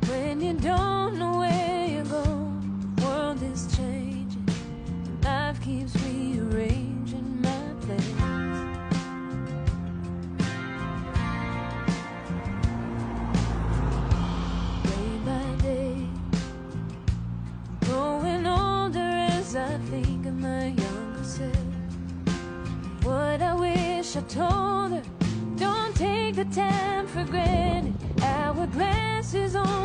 When you don't know where you're going, the world is changing, life keeps rearranging my plans. Day by day, growing older as I think of my younger self. What I wish I told her, don't take the time for granted. Our grass is on